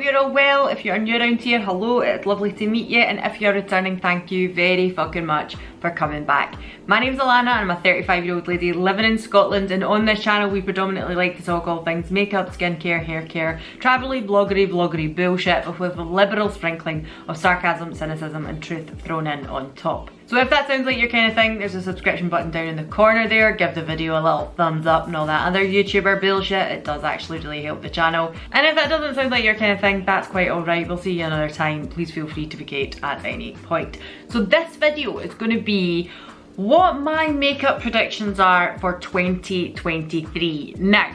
you're all well. If you're new around here, hello, it's lovely to meet you, and if you're returning, thank you very fucking much for coming back. My name's Alana and I'm a 35-year-old lady living in Scotland, and on this channel we predominantly like to talk all things makeup, skincare, hair care, travelly, vloggery bullshit, but with a liberal sprinkling of sarcasm, cynicism and truth thrown in on top. So if that sounds like your kind of thing, there's a subscription button down in the corner there. Give the video a little thumbs up and all that other YouTuber bullshit. It does actually really help the channel. And if that doesn't sound like your kind of thing, that's quite alright. We'll see you another time. Please feel free to vacate at any point. So this video is going to be what my makeup predictions are for 2023. Now,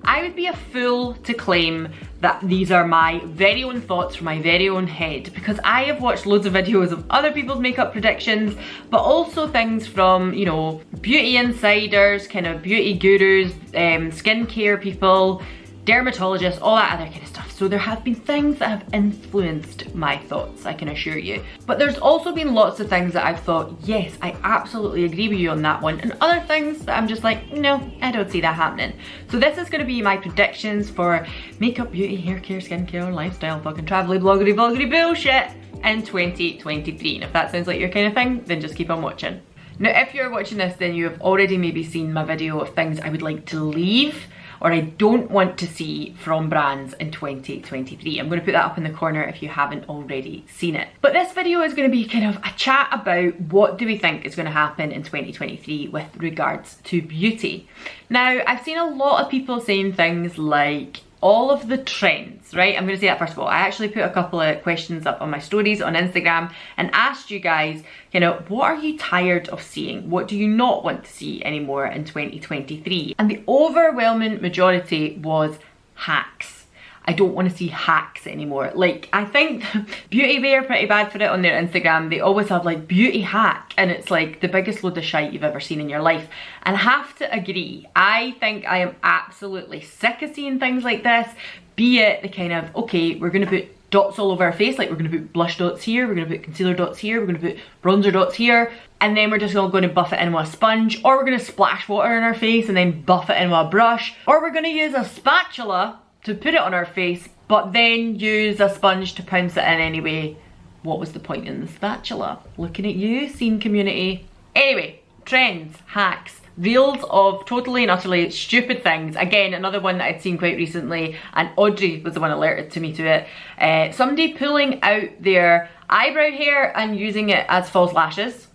I would be a fool to claim that these are my very own thoughts from my very own head, because I have watched loads of videos of other people's makeup predictions, but also things from, you know, beauty insiders, kind of beauty gurus, skincare people, dermatologists, all that other kind of stuff. So there have been things that have influenced my thoughts, I can assure you. But there's also been lots of things that I've thought, yes, I absolutely agree with you on that one, and other things that I'm just like, no, I don't see that happening. So this is going to be my predictions for makeup, beauty, hair care, skincare, lifestyle, fucking travelly, vloggery bullshit in 2023. And if that sounds like your kind of thing, then just keep on watching. Now, if you're watching this, then you have already maybe seen my video of things I would like to leave or I don't want to see from brands in 2023. I'm going to put that up in the corner if you haven't already seen it. But this video is going to be kind of a chat about what do we think is going to happen in 2023 with regards to beauty. Now, I've seen a lot of people saying things like all of the trends, right? I'm going to say that first of all. I actually put a couple of questions up on my stories on Instagram and asked you guys, you know, what are you tired of seeing? What do you not want to see anymore in 2023? And the overwhelming majority was hacks. I don't want to see hacks anymore. Like, I think Beauty Bay are pretty bad for it on their Instagram. They always have like beauty hack, and it's like the biggest load of shite you've ever seen in your life. And I have to agree, I think I am absolutely sick of seeing things like this. Be it the kind of, okay, we're going to put dots all over our face, like we're going to put blush dots here, we're going to put concealer dots here, we're going to put bronzer dots here, and then we're just all going to buff it in with a sponge, or we're going to splash water in our face and then buff it in with a brush, or we're going to use a spatula to put it on our face, but then use a sponge to pounce it in anyway. What was the point in the spatula? Looking at you, scene community. Anyway, trends, hacks, reels of totally and utterly stupid things. Again, another one that I'd seen quite recently, and Audrey was the one alerted to me to it. Somebody pulling out their eyebrow hair and using it as false lashes.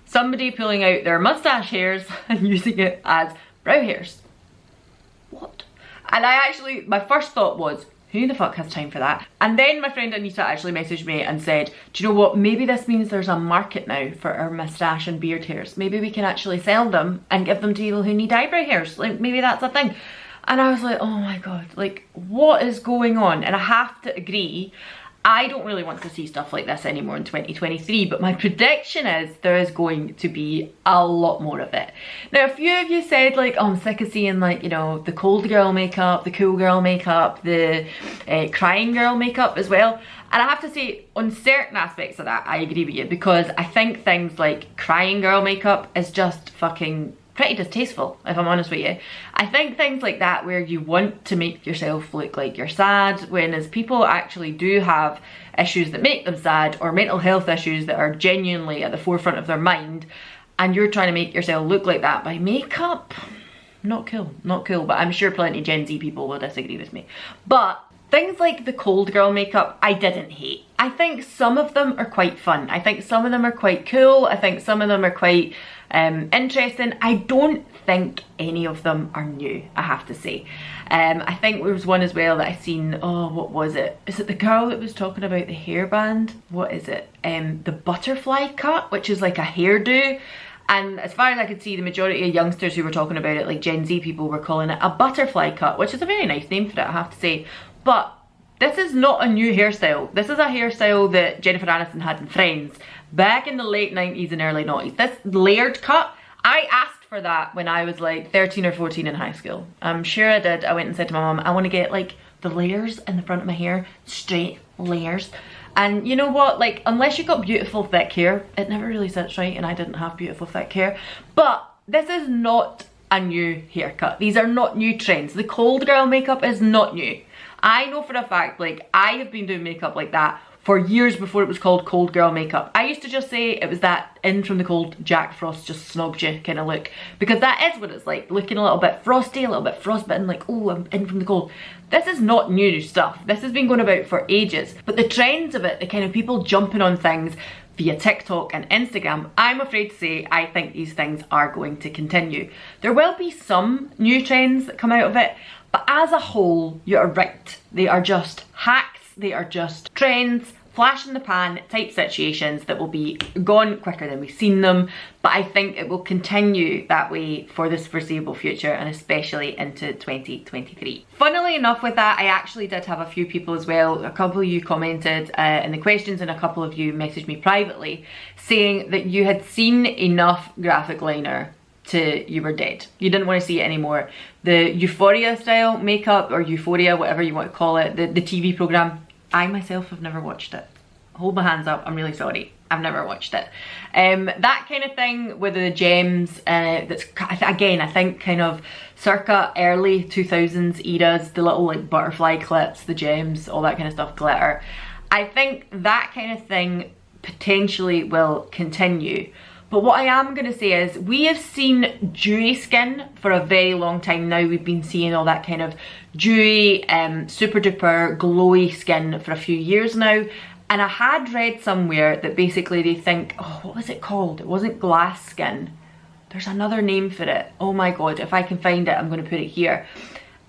Somebody pulling out their mustache hairs and using it as brow hairs. What? And I actually, my first thought was, who the fuck has time for that? And then my friend Anita actually messaged me and said, do you know what, maybe this means there's a market now for our moustache and beard hairs. Maybe we can actually sell them and give them to people who need eyebrow hairs. Like, maybe that's a thing. And I was like, oh my god, like, what is going on? And I have to agree, I don't really want to see stuff like this anymore in 2023, but my prediction is there is going to be a lot more of it. Now, a few of you said like, oh, I'm sick of seeing like, you know, the cold girl makeup, the cool girl makeup, the crying girl makeup as well. And I have to say, on certain aspects of that, I agree with you, because I think things like crying girl makeup is just fucking pretty distasteful, if I'm honest with you. I think things like that where you want to make yourself look like you're sad, when as people actually do have issues that make them sad, or mental health issues that are genuinely at the forefront of their mind, and you're trying to make yourself look like that by makeup, not cool, not cool. But I'm sure plenty of Gen Z people will disagree with me. But things like the cold girl makeup, I didn't hate. I think some of them are quite fun. I think some of them are quite cool. I think some of them are quite interesting. I don't think any of them are new, I have to say. I think there was one as well that I seen, oh, what was it? Is it the girl that was talking about the hairband? What is it? The butterfly cut, which is like a hairdo. And as far as I could see, the majority of youngsters who were talking about it, like Gen Z people, were calling it a butterfly cut, which is a very nice name for it, I have to say. But this is not a new hairstyle. This is a hairstyle that Jennifer Aniston had in Friends back in the late 90s and early 90s. This layered cut, I asked for that when I was like 13 or 14 in high school. I'm sure I did. I went and said to my mom, I want to get like the layers in the front of my hair, straight layers. And you know what, like, unless you've got beautiful thick hair, it never really sits right, and I didn't have beautiful thick hair. But this is not a new haircut. These are not new trends. The cold girl makeup is not new. I know for a fact, like, I have been doing makeup like that for years before it was called cold girl makeup. I used to just say it was that in from the cold Jack Frost just snogged you kind of look, because that is what it's like, looking a little bit frosty, a little bit frostbitten, like, oh, I'm in from the cold. This is not new stuff. This has been going about for ages, but the trends of it, the kind of people jumping on things via TikTok and Instagram, I'm afraid to say I think these things are going to continue. There will be some new trends that come out of it, but as a whole, you're right. They are just hacks, they are just trends, flash in the pan type situations that will be gone quicker than we've seen them, but I think it will continue that way for this foreseeable future, and especially into 2023. Funnily enough with that, I actually did have a few people as well, a couple of you commented in the questions and a couple of you messaged me privately saying that you had seen enough graphic liner to you were dead. You didn't want to see it anymore. The Euphoria style makeup, or Euphoria, whatever you want to call it, the TV programme, I myself have never watched it. Hold my hands up, I'm really sorry. I've never watched it. That kind of thing with the gems, that's, again, I think kind of circa early 2000s eras, the little like butterfly clips, the gems, all that kind of stuff, glitter. I think that kind of thing potentially will continue. But what I am going to say is, we have seen dewy skin for a very long time now. We've been seeing all that kind of dewy, super duper glowy skin for a few years now. And I had read somewhere that basically they think, oh, what was it called? It wasn't glass skin. There's another name for it. Oh my God, if I can find it, I'm going to put it here.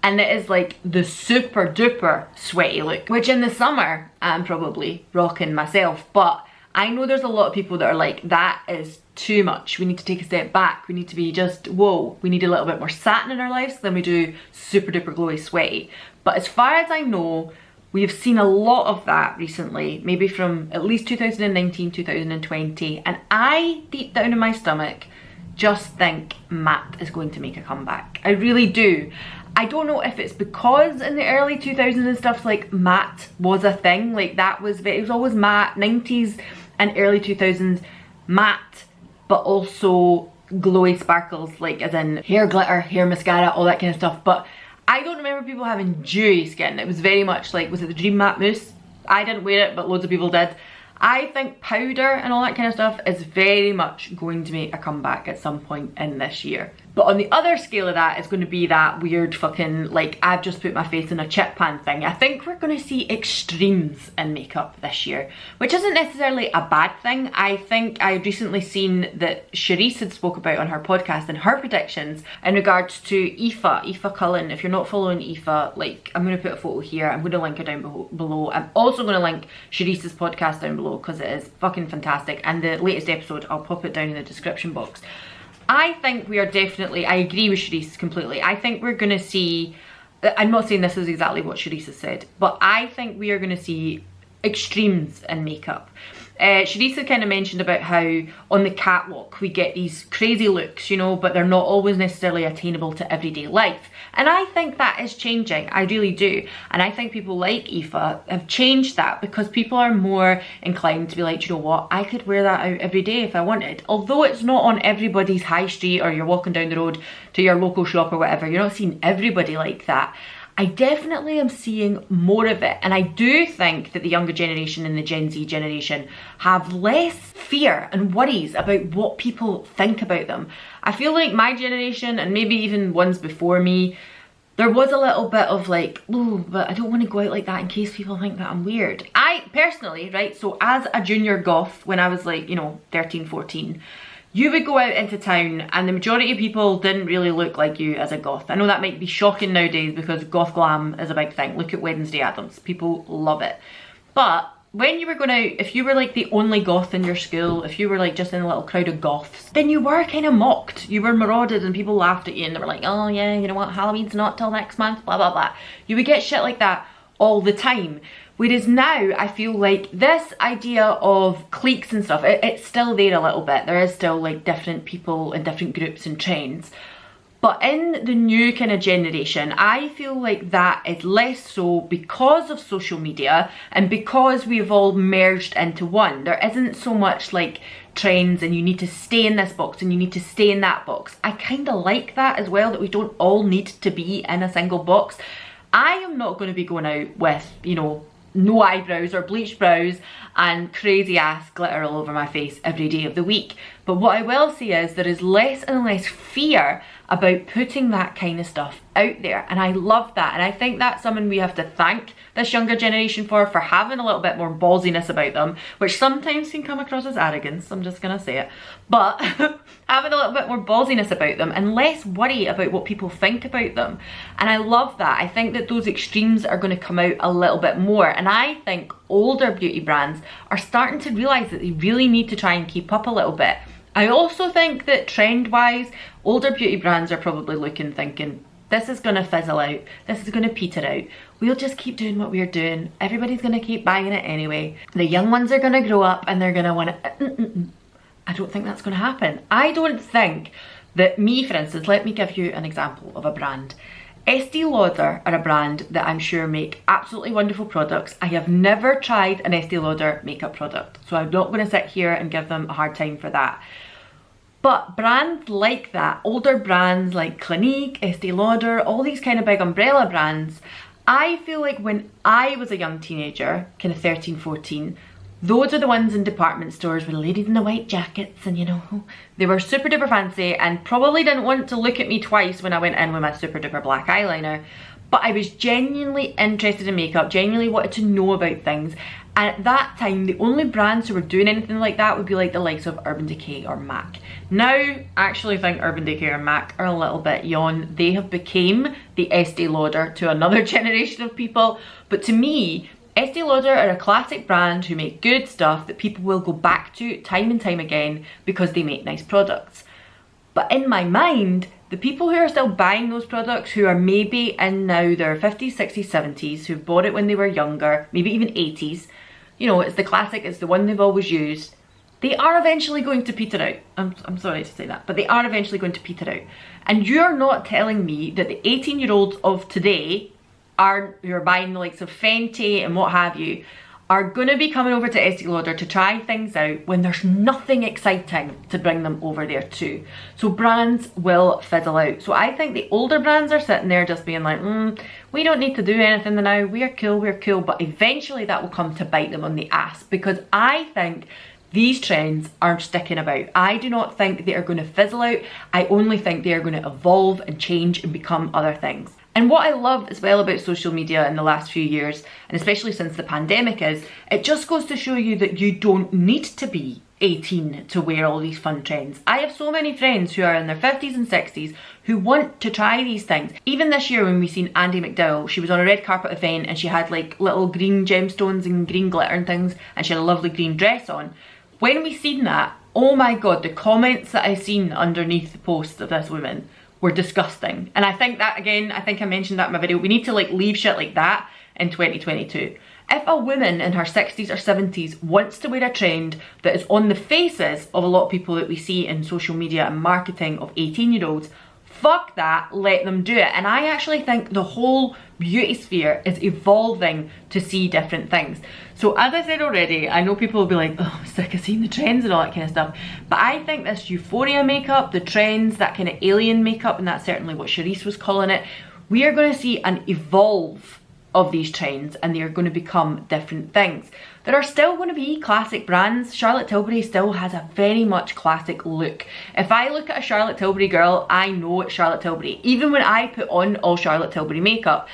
And it is like the super duper sweaty look, which in the summer I'm probably rocking myself. But I know there's a lot of people that are like, that is too much. We need to take a step back. We need to be just, whoa, we need a little bit more satin in our lives than we do super duper glowy sweaty. But as far as I know, we have seen a lot of that recently, maybe from at least 2019, 2020. And I, deep down in my stomach, just think matte is going to make a comeback. I really do. I don't know if it's because in the early 2000s and stuff, like matte was a thing. Like that was, it was always matte, 90s and early 2000s, matte, but also glowy sparkles, like as in hair glitter, hair mascara, all that kind of stuff. But I don't remember people having dewy skin. It was very much like, was it the Dream Matte Mousse? I didn't wear it, but loads of people did. I think powder and all that kind of stuff is very much going to make a comeback at some point in this year. But on the other scale of that, it's going to be that weird fucking, like, I've just put my face in a chip pan thing. I think we're going to see extremes in makeup this year, which isn't necessarily a bad thing. I think I recently seen that Charisse had spoke about on her podcast and her predictions in regards to Aoife Cullen. If you're not following Aoife, like, I'm going to put a photo here. I'm going to link her down below. I'm also going to link Charisse's podcast down below because it is fucking fantastic. And the latest episode, I'll pop it down in the description box. I think we are definitely, I agree with Charisse completely. I think we're going to see, I'm not saying this is exactly what Charisse has said, but I think we are going to see extremes in makeup. Charisse had kind of mentioned about how on the catwalk we get these crazy looks, you know, but they're not always necessarily attainable to everyday life. And I think that is changing, I really do. And I think people like Aoife have changed that because people are more inclined to be like, you know what, I could wear that out every day if I wanted. Although it's not on everybody's high street or you're walking down the road to your local shop or whatever, you're not seeing everybody like that. I definitely am seeing more of it, and I do think that the younger generation and the Gen Z generation have less fear and worries about what people think about them. I feel like my generation, and maybe even ones before me, there was a little bit of like, oh, but I don't want to go out like that in case people think that I'm weird. I personally, right, so as a junior goth, when I was like, you know, 13, 14, you would go out into town and the majority of people didn't really look like you as a goth. I know that might be shocking nowadays because goth glam is a big thing. Look at Wednesday Addams, people love it. But when you were going out, if you were like the only goth in your school, if you were like just in a little crowd of goths, then you were kind of mocked. You were marauded and people laughed at you and they were like, oh yeah, you know what, Halloween's not till next month, blah, blah, blah. You would get shit like that all the time. Whereas now, I feel like this idea of cliques and stuff, it's still there a little bit. There is still like different people and different groups and trends. But in the new kind of generation, I feel like that is less so because of social media and because we've all merged into one. There isn't so much like trends and you need to stay in this box and you need to stay in that box. I kind of like that as well, that we don't all need to be in a single box. I am not going to be going out with, you know, no eyebrows or bleached brows and crazy ass glitter all over my face every day of the week. But what I will say is there is less and less fear about putting that kind of stuff out there, and I love that. And I think that's something we have to thank this younger generation for having a little bit more ballsiness about them, which sometimes can come across as arrogance, I'm just gonna say it, but having a little bit more ballsiness about them and less worry about what people think about them. And I love that. I think that those extremes are going to come out a little bit more, and I think older beauty brands are starting to realise that they really need to try and keep up a little bit. I also think that trend-wise, older beauty brands are probably looking, thinking, this is going to fizzle out, this is going to peter out, we'll just keep doing what we're doing, everybody's going to keep buying it anyway, the young ones are going to grow up and they're going to want to... I don't think that's going to happen. I don't think that me, for instance, let me give you an example of a brand. Estee Lauder are a brand that I'm sure make absolutely wonderful products. I have never tried an Estee Lauder makeup product, so I'm not going to sit here and give them a hard time for that. But brands like that, older brands like Clinique, Estee Lauder, all these kind of big umbrella brands, I feel like when I was a young teenager, kind of 13, 14, those are the ones in department stores with the ladies in the white jackets, and you know, they were super duper fancy and probably didn't want to look at me twice when I went in with my super duper black eyeliner. But I was genuinely interested in makeup, genuinely wanted to know about things. And at that time, the only brands who were doing anything like that would be like the likes of Urban Decay or MAC. Now, I actually think Urban Decay or MAC are a little bit yawn. They have become the Estee Lauder to another generation of people. But to me, Estee Lauder are a classic brand who make good stuff that people will go back to time and time again because they make nice products. But in my mind, the people who are still buying those products, who are maybe in now their 50s, 60s, 70s, who bought it when they were younger, maybe even 80s, you know, it's the classic, it's the one they've always used, they are eventually going to peter out. I'm sorry to say that, but they are eventually going to peter out. And you're not telling me that the 18-year-olds of today who are buying the likes of Fenty and what have you, are going to be coming over to Estee Lauder to try things out when there's nothing exciting to bring them over there to. So brands will fizzle out. So I think the older brands are sitting there just being like, we don't need to do anything now, we're cool, but eventually that will come to bite them on the ass, because I think these trends are sticking about. I do not think they are going to fizzle out. I only think they are going to evolve and change and become other things. And what I love as well about social media in the last few years, and especially since the pandemic, is it just goes to show you that you don't need to be 18 to wear all these fun trends. I have so many friends who are in their 50s and 60s who want to try these things. Even this year when we seen Andy McDowell, she was on a red carpet event and she had like little green gemstones and green glitter and things, and she had a lovely green dress on. When we seen that, oh my god, the comments that I seen underneath the post of this woman were disgusting. And I think that, again, I think I mentioned that in my video, we need to like leave shit like that in 2022. If a woman in her 60s or 70s wants to wear a trend that is on the faces of a lot of people that we see in social media and marketing of 18-year-olds, fuck that, let them do it. And I actually think the whole beauty sphere is evolving to see different things. So as I said already, I know people will be like, oh, I'm sick of seeing the trends and all that kind of stuff. But I think this euphoria makeup, the trends, that kind of alien makeup, and that's certainly what Charisse was calling it, we are going to see an evolve of these trends, and they are going to become different things. There are still going to be classic brands. Charlotte Tilbury still has a very much classic look. If I look at a Charlotte Tilbury girl, I know it's Charlotte Tilbury. Even when I put on all Charlotte Tilbury makeup,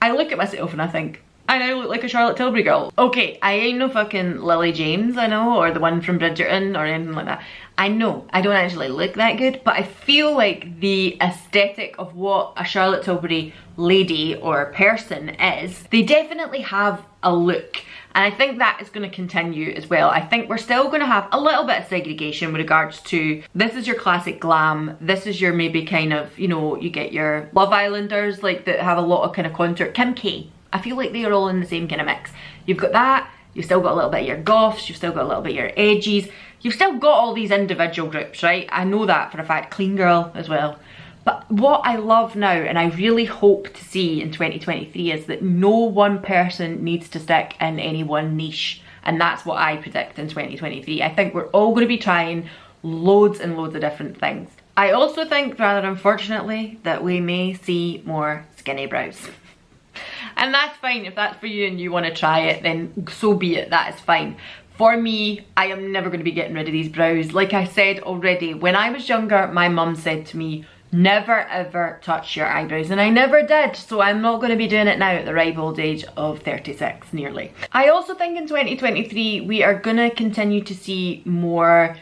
I look at myself and I think, I now look like a Charlotte Tilbury girl. Okay, I ain't no fucking Lily James, I know, or the one from Bridgerton or anything like that. I know, I don't actually look that good, but I feel like the aesthetic of what a Charlotte Tilbury lady or person is, they definitely have a look. And I think that is going to continue as well. I think we're still going to have a little bit of segregation with regards to, this is your classic glam, this is your maybe kind of, you know, you get your Love Islanders, like that have a lot of kind of contour. Kim K, I feel like they are all in the same kind of mix. You've got that, you've still got a little bit of your goths, you've still got a little bit of your edgies, you've still got all these individual groups, right? I know that for a fact. Clean girl as well. But what I love now, and I really hope to see in 2023, is that no one person needs to stick in any one niche. And that's what I predict in 2023. I think we're all going to be trying loads and loads of different things. I also think, rather unfortunately, that we may see more skinny brows. And that's fine. If that's for you and you want to try it, then so be it. That is fine. For me, I am never going to be getting rid of these brows. Like I said already, when I was younger, my mum said to me, never ever touch your eyebrows, and I never did, so I'm not going to be doing it now at the ripe old age of 36 nearly. I also think in 2023 we are going to continue to see more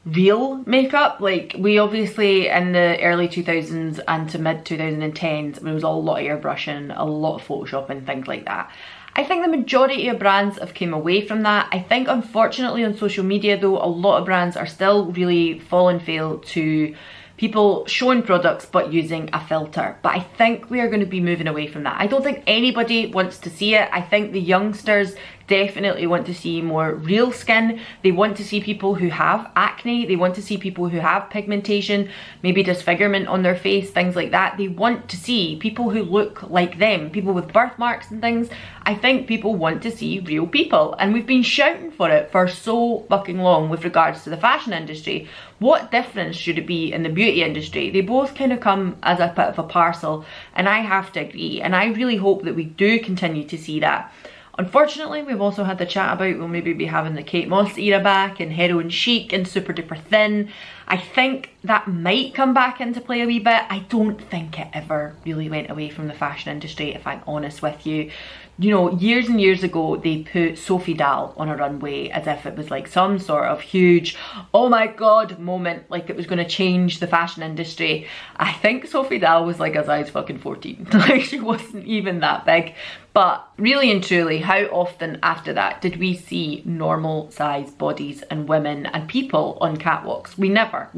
real makeup. Like, we obviously in the early 2000s and to mid 2010s, there was a lot of airbrushing, a lot of photoshopping, things like that. I think the majority of brands have came away from that. I think unfortunately on social media though, a lot of brands are still really falling foul to people showing products but using a filter. But I think we are going to be moving away from that. I don't think anybody wants to see it. I think the youngsters definitely want to see more real skin. They want to see people who have acne. They want to see people who have pigmentation, maybe disfigurement on their face, things like that. They want to see people who look like them, people with birthmarks and things. I think people want to see real people, and we've been shouting for it for so fucking long with regards to the fashion industry. What difference should it be in the beauty industry? They both kind of come as a bit of a parcel, and I have to agree, and I really hope that we do continue to see that. Unfortunately, we've also had the chat about we'll maybe be having the Kate Moss era back and heroin chic and super duper thin. I think that might come back into play a wee bit. I don't think it ever really went away from the fashion industry, if I'm honest with you. You know, years and years ago, they put Sophie Dahl on a runway as if it was like some sort of huge, oh my god moment, like it was going to change the fashion industry. I think Sophie Dahl was like a size fucking 14. Like, she wasn't even that big. But really and truly, how often after that did we see normal size bodies and women and people on catwalks? We never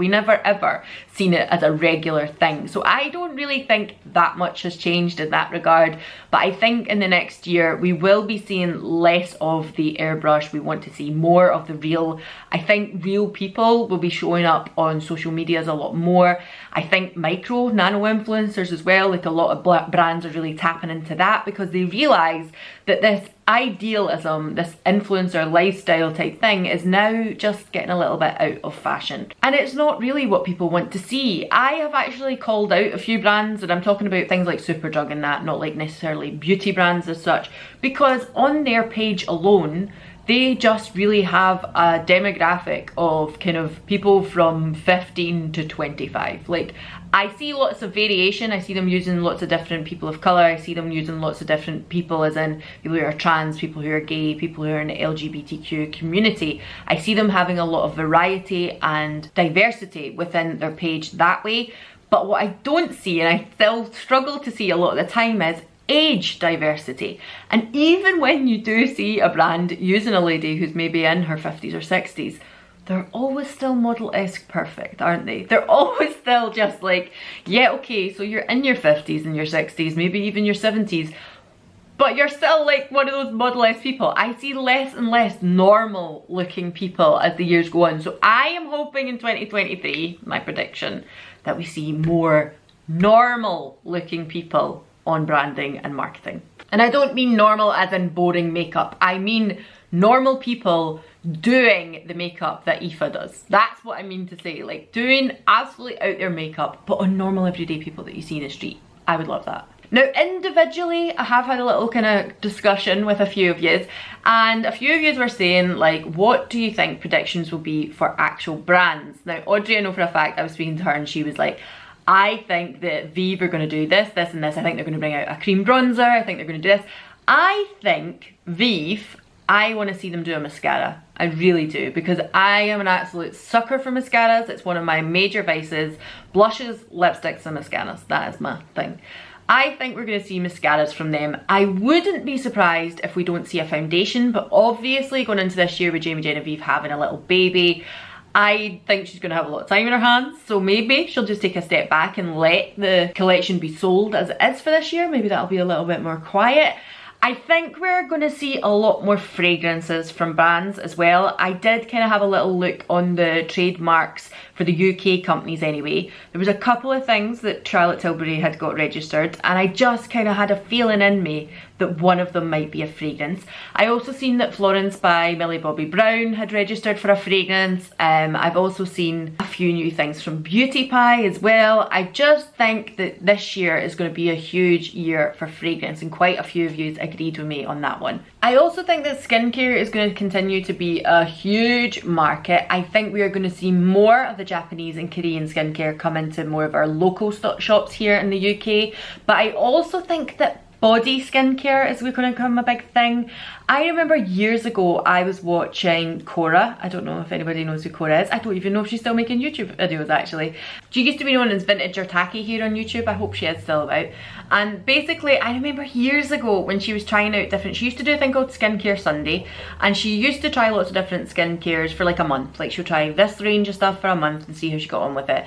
ever seen it as a regular thing. So I don't really think that much has changed in that regard. But I think in the next year we will be seeing less of the airbrush. We want to see more of the real. I think real people will be showing up on social medias a lot more. I think micro, nano influencers as well, like a lot of brands are really tapping into that because they realize that this idealism, this influencer lifestyle type thing is now just getting a little bit out of fashion. And it's not really what people want to see. I have actually called out a few brands, and I'm talking about things like Superdrug and that, not like necessarily beauty brands as such, because on their page alone, they just really have a demographic of kind of people from 15 to 25. Like, I see lots of variation. I see them using lots of different people of colour. I see them using lots of different people, as in people who are trans, people who are gay, people who are in the LGBTQ community. I see them having a lot of variety and diversity within their page that way. But what I don't see, and I still struggle to see a lot of the time, is age diversity. And even when you do see a brand using a lady who's maybe in her 50s or 60s, they're always still model-esque perfect, aren't they? They're always still just like, yeah, okay, so you're in your 50s and your 60s, maybe even your 70s, but you're still like one of those model-esque people. I see less and less normal looking people as the years go on. So I am hoping in 2023, my prediction, that we see more normal looking people on branding and marketing. And I don't mean normal as in boring makeup. I mean normal people doing the makeup that Aoife does. That's what I mean to say. Like, doing absolutely out there makeup, but on normal everyday people that you see in the street. I would love that. Now, individually, I have had a little kind of discussion with a few of yous, and a few of yous were saying, like, what do you think predictions will be for actual brands? Now, Audrey, I know for a fact, I was speaking to her and she was like, I think that Vive are going to do this, this and this. I think they're going to bring out a cream bronzer. I think they're going to do this. I think Vive, I want to see them do a mascara. I really do, because I am an absolute sucker for mascaras. It's one of my major vices. Blushes, lipsticks and mascaras. That is my thing. I think we're going to see mascaras from them. I wouldn't be surprised if we don't see a foundation, but obviously going into this year with Jamie Genevieve having a little baby, I think she's going to have a lot of time in her hands, so maybe she'll just take a step back and let the collection be sold as it is for this year. Maybe that'll be a little bit more quiet. I think we're going to see a lot more fragrances from brands as well. I did kind of have a little look on the trademarks for the UK companies anyway. There was a couple of things that Charlotte Tilbury had got registered, and I just kind of had a feeling in me that one of them might be a fragrance. I also seen that Florence by Millie Bobby Brown had registered for a fragrance. I've also seen a few new things from Beauty Pie as well. I just think that this year is going to be a huge year for fragrance, and quite a few of you agreed with me on that one. I also think that skincare is going to continue to be a huge market. I think we are going to see more of the Japanese and Korean skincare come into more of our local shops here in the UK. But I also think that body skincare is going to become a big thing. I remember years ago I was watching Cora. I don't know if anybody knows who Cora is. I don't even know if she's still making YouTube videos actually. She used to be known as Vintage or Tacky here on YouTube. I hope she is still about. And basically I remember years ago when she was trying out different, she used to do a thing called Skincare Sunday, and she used to try lots of different skincares for like a month. Like she'll try this range of stuff for a month and see how she got on with it.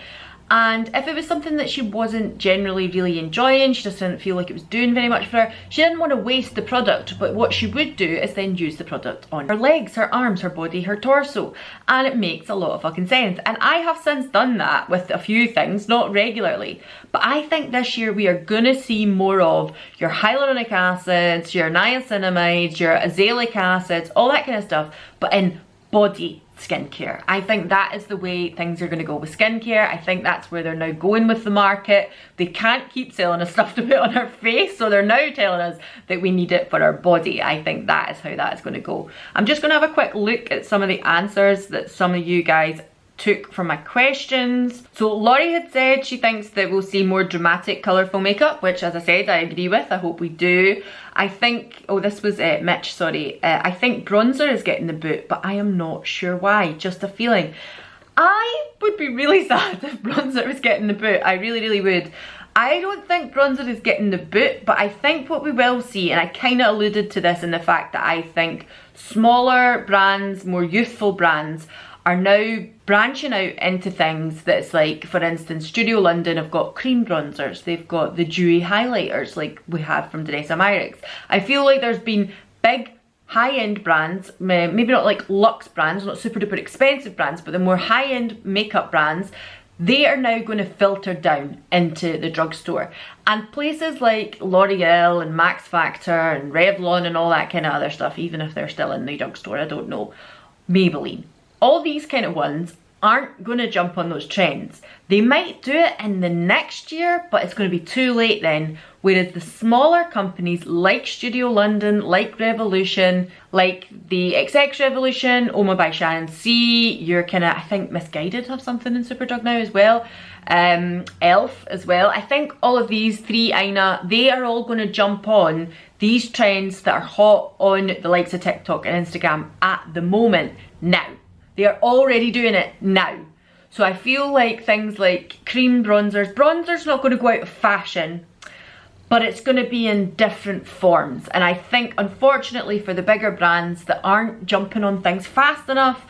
And if it was something that she wasn't generally really enjoying, she just didn't feel like it was doing very much for her, she didn't want to waste the product, but what she would do is then use the product on her legs, her arms, her body, her torso, and it makes a lot of fucking sense. And I have since done that with a few things, not regularly, but I think this year we are gonna see more of your hyaluronic acids, your niacinamides, your azelaic acids, all that kind of stuff, but in body skincare. I think that is the way things are going to go with skincare. I think that's where they're now going with the market. They can't keep selling us stuff to put on our face, so they're now telling us that we need it for our body. I think that is how that is going to go. I'm just going to have a quick look at some of the answers that some of you guys took from my questions. So Laurie had said she thinks that we'll see more dramatic colourful makeup, which as I said I agree with. I hope we do. I think, oh this was Mitch, sorry. I think bronzer is getting the boot, but I am not sure why, just a feeling. I would be really sad if bronzer was getting the boot. I really would. I don't think bronzer is getting the boot, but I think what we will see, and I kind of alluded to this in the fact that I think smaller brands, more youthful brands, are now branching out into things that's like, for instance, Studio London have got cream bronzers, they've got the dewy highlighters like we have from Danessa Myricks. I feel like there's been big high-end brands, maybe not like luxe brands, not super duper expensive brands, but the more high-end makeup brands, they are now going to filter down into the drugstore. And places like L'Oreal and Max Factor and Revlon and all that kind of other stuff, even if they're still in the drugstore, I don't know, Maybelline, all these kind of ones aren't going to jump on those trends. They might do it in the next year, but it's going to be too late then. Whereas the smaller companies like Studio London, like Revolution, like the XX Revolution, Oma by Shannon C, you're kind of, I think Misguided have something in Superdrug now as well, ELF as well. I think all of these three, Aina, they are all going to jump on these trends that are hot on the likes of TikTok and Instagram at the moment now. They are already doing it now. So I feel like things like cream bronzer's not going to go out of fashion, but it's going to be in different forms. And I think, unfortunately, for the bigger brands that aren't jumping on things fast enough,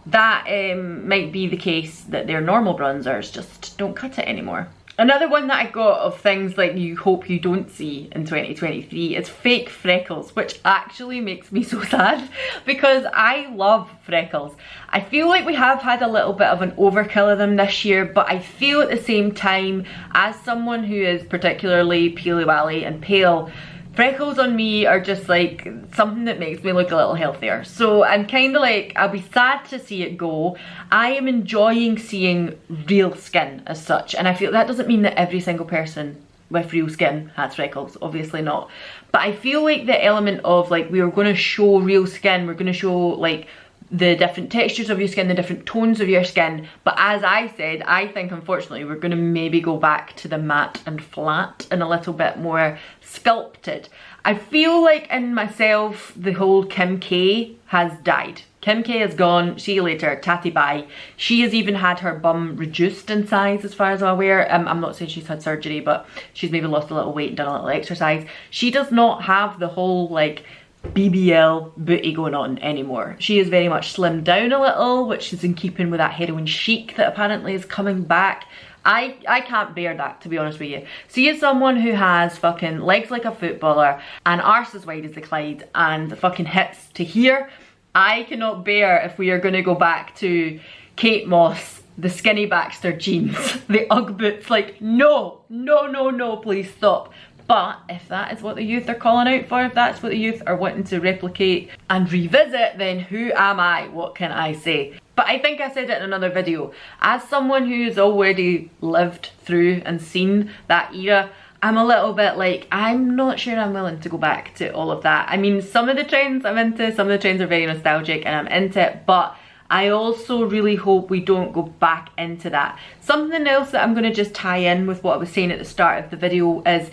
that might be the case that their normal bronzers just don't cut it anymore. Another one that I got of things like you hope you don't see in 2023 is fake freckles, which actually makes me so sad because I love freckles. I feel like we have had a little bit of an overkill of them this year, but I feel at the same time, as someone who is particularly peely-wally and pale, freckles on me are just like something that makes me look a little healthier. So I'm kind of like, I'll be sad to see it go. I am enjoying seeing real skin as such, and I feel that doesn't mean that every single person with real skin has freckles, obviously not. But I feel like the element of like, we are going to show real skin, we're going to show like the different textures of your skin, the different tones of your skin. But as I said, I think unfortunately we're going to maybe go back to the matte and flat and a little bit more sculpted. I feel like in myself, the whole Kim K has died. Kim K is gone, see you later, tatty bye. She has even had her bum reduced in size as far as I'm aware. I'm not saying she's had surgery, but she's maybe lost a little weight and done a little exercise. She does not have the whole like BBL booty going on anymore. She is very much slimmed down a little, which is in keeping with that heroin chic that apparently is coming back. I can't bear that, to be honest with you. See, as someone who has fucking legs like a footballer and arse as wide as the Clyde and fucking hips to here, I cannot bear if we are going to go back to Kate Moss, the skinny Baxter jeans, the Ugg boots. Like, no, no, no, no, please stop. But if that is what the youth are calling out for, if that's what the youth are wanting to replicate and revisit, then who am I? What can I say? But I think I said it in another video. As someone who's already lived through and seen that era, I'm a little bit like, I'm not sure I'm willing to go back to all of that. I mean, some of the trends I'm into, some of the trends are very nostalgic and I'm into it, but I also really hope we don't go back into that. Something else that I'm going to just tie in with what I was saying at the start of the video is,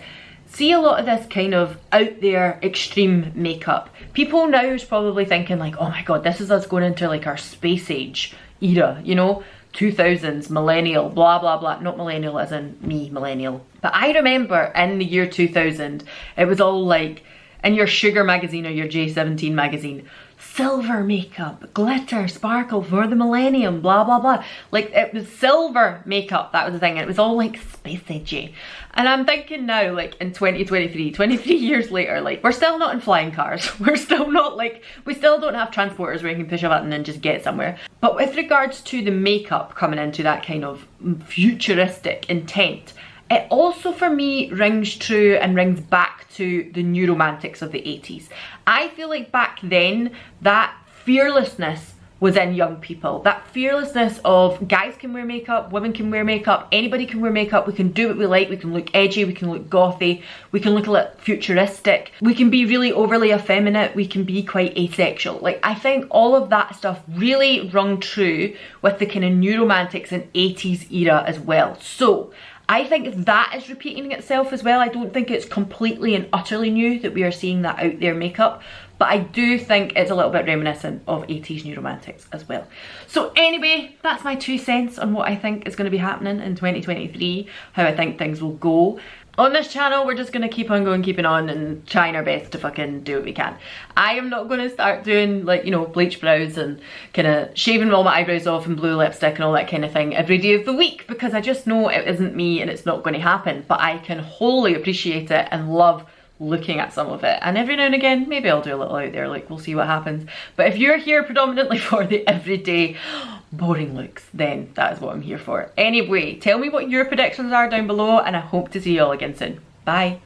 see a lot of this kind of out there extreme makeup. People now is probably thinking like, oh my god, this is us going into like our space age era, you know, 2000s, millennial, blah blah blah. Not millennial as in me, millennial. But I remember in the year 2000, it was all like, in your Sugar magazine or your J17 magazine, silver makeup, glitter, sparkle for the millennium, blah blah blah. Like, it was silver makeup, that was the thing, and it was all like space agey. And I'm thinking now, like in 2023, 23 years later, like we're still not in flying cars. We're still not like, we still don't have transporters where you can push a button and just get somewhere. But with regards to the makeup coming into that kind of futuristic intent, it also for me rings true and rings back to the new romantics of the 80s. I feel like back then, that fearlessness was in young people. That fearlessness of guys can wear makeup, women can wear makeup, anybody can wear makeup, we can do what we like, we can look edgy, we can look gothy, we can look a little futuristic, we can be really overly effeminate, we can be quite asexual. Like, I think all of that stuff really rung true with the kind of new romantics and 80s era as well. So I think that is repeating itself as well. I don't think it's completely and utterly new that we are seeing that out there makeup, but I do think it's a little bit reminiscent of 80s new romantics as well. So anyway, that's my 2 cents on what I think is going to be happening in 2023, how I think things will go. On this channel, we're just going to keep on going, keeping on, and trying our best to fucking do what we can. I am not going to start doing, like, you know, bleach brows and kind of shaving all my eyebrows off and blue lipstick and all that kind of thing every day of the week, because I just know it isn't me and it's not going to happen. But I can wholly appreciate it and love looking at some of it, and every now and again maybe I'll do a little out there, like, we'll see what happens. But if you're here predominantly for the everyday boring looks, then that is what I'm here for. Anyway, tell me what your predictions are down below, and I hope to see you all again soon. Bye.